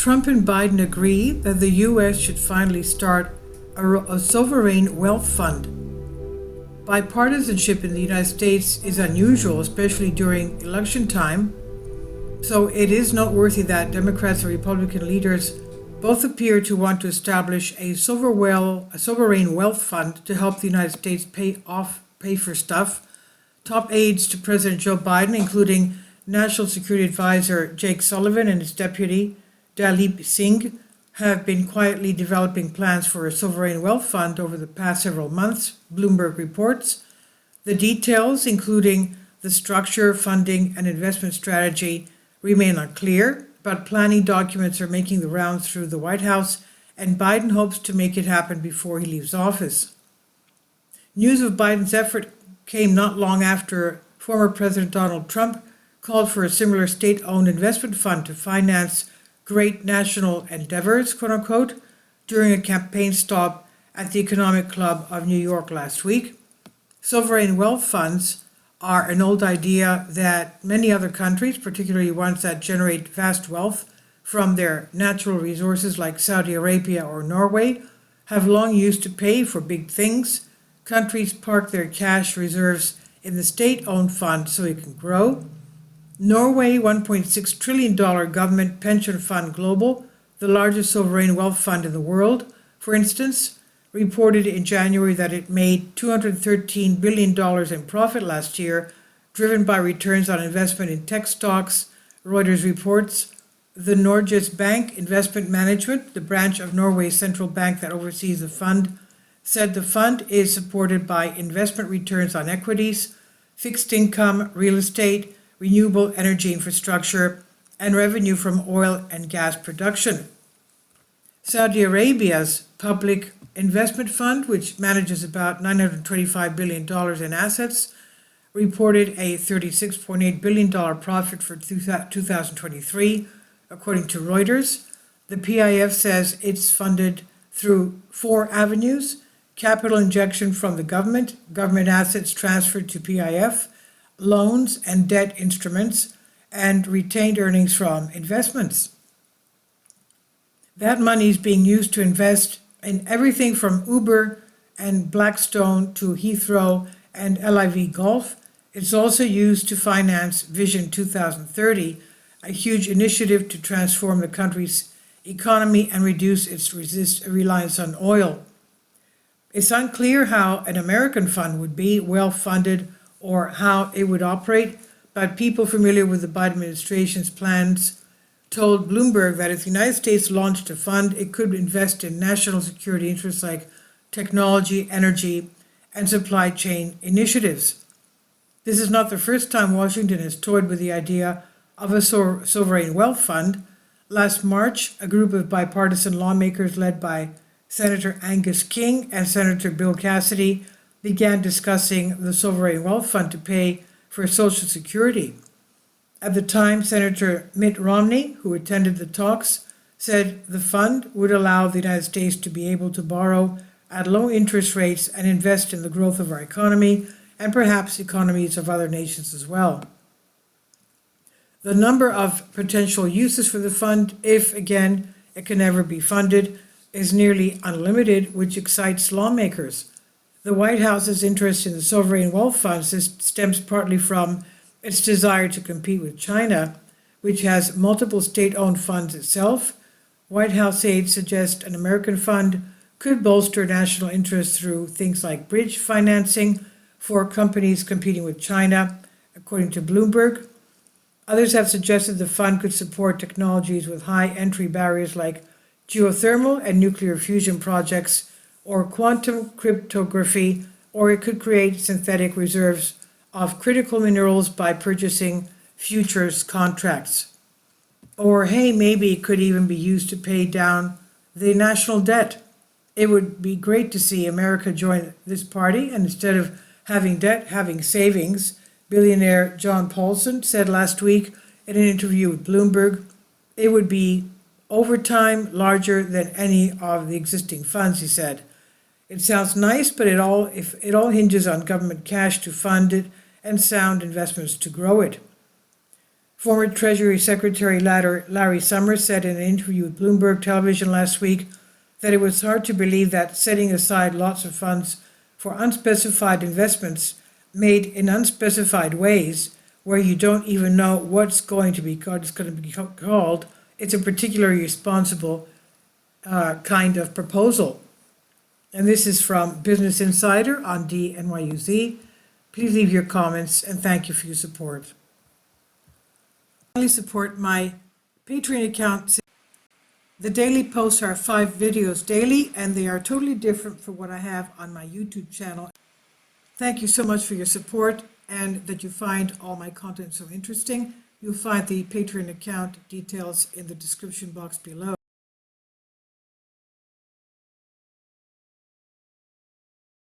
Trump and Biden agree that the U.S. should finally start a sovereign wealth fund. Bipartisanship in the United States is unusual, especially during election time, so it is noteworthy that Democrats and Republican leaders both appear to want to establish a sovereign wealth fund to help the United States pay for stuff. Top aides to President Joe Biden, including National Security Advisor Jake Sullivan and his deputy Dalip Singh, have been quietly developing plans for a sovereign wealth fund over the past several months, Bloomberg reports. The details, including the structure, funding, and investment strategy, remain unclear, but planning documents are making the rounds through the White House, and Biden hopes to make it happen before he leaves office. News of Biden's effort came not long after former President Donald Trump called for a similar state-owned investment fund to finance great national endeavors, quote-unquote, during a campaign stop at the Economic Club of New York last week. Sovereign wealth funds are an old idea that many other countries, particularly ones that generate vast wealth from their natural resources like Saudi Arabia or Norway, have long used to pay for big things. Countries park their cash reserves in the state-owned fund so it can grow. Norway $1.6 trillion government pension fund Global, the largest sovereign wealth fund in the world, for instance, reported in January that it made $213 billion in profit last year, driven by returns on investment in tech stocks, Reuters reports. The Norges Bank Investment Management, the branch of Norway's central bank that oversees the fund, said the fund is supported by investment returns on equities, fixed income, real estate, renewable energy infrastructure, and revenue from oil and gas production. Saudi Arabia's Public Investment Fund, which manages about $925 billion in assets, reported a $36.8 billion profit for 2023, according to Reuters. The PIF says it's funded through 4 avenues: capital injection from the government assets transferred to PIF, loans and debt instruments, and retained earnings from investments. That money is being used to invest in everything from Uber and Blackstone to Heathrow and LIV Golf. It's also used to finance Vision 2030, a huge initiative to transform the country's economy and reduce its reliance on oil. It's unclear how an American fund would be well funded or how it would operate, but people familiar with the Biden administration's plans told Bloomberg that if the United States launched a fund, it could invest in national security interests like technology, energy, and supply chain initiatives. This is not the first time Washington has toyed with the idea of a sovereign wealth fund. Last March, a group of bipartisan lawmakers led by Senator Angus King and Senator Bill Cassidy began discussing the sovereign wealth fund to pay for Social Security. At the time, Senator Mitt Romney, who attended the talks, said the fund would allow the United States to be able to borrow at low interest rates and invest in the growth of our economy and perhaps economies of other nations as well. The number of potential uses for the fund, if again it can ever be funded, is nearly unlimited, which excites lawmakers. The White House's interest in the sovereign wealth fund stems partly from its desire to compete with China, which has multiple state-owned funds itself. White House aides suggest an American fund could bolster national interest through things like bridge financing for companies competing with China, according to Bloomberg. Others have suggested the fund could support technologies with high entry barriers like geothermal and nuclear fusion projects, or quantum cryptography, or it could create synthetic reserves of critical minerals by purchasing futures contracts. Or hey, maybe it could even be used to pay down the national debt. It would be great to see America join this party, and instead of having debt, having savings, billionaire John Paulson said last week in an interview with Bloomberg. It would be over time larger than any of the existing funds, he said. It sounds nice, but it all hinges on government cash to fund it and sound investments to grow it. Former Treasury Secretary Larry Summers said in an interview with Bloomberg Television last week that it was hard to believe that setting aside lots of funds for unspecified investments made in unspecified ways, where you don't even know what's going to be called, it's a particularly responsible kind of proposal. And this is from Business Insider on DNYUZ. Please leave your comments and thank you for your support. Finally, support my Patreon account. The daily posts are 5 videos daily, and they are totally different from what I have on my YouTube channel. Thank you so much for your support and that you find all my content so interesting. You'll find the Patreon account details in the description box below.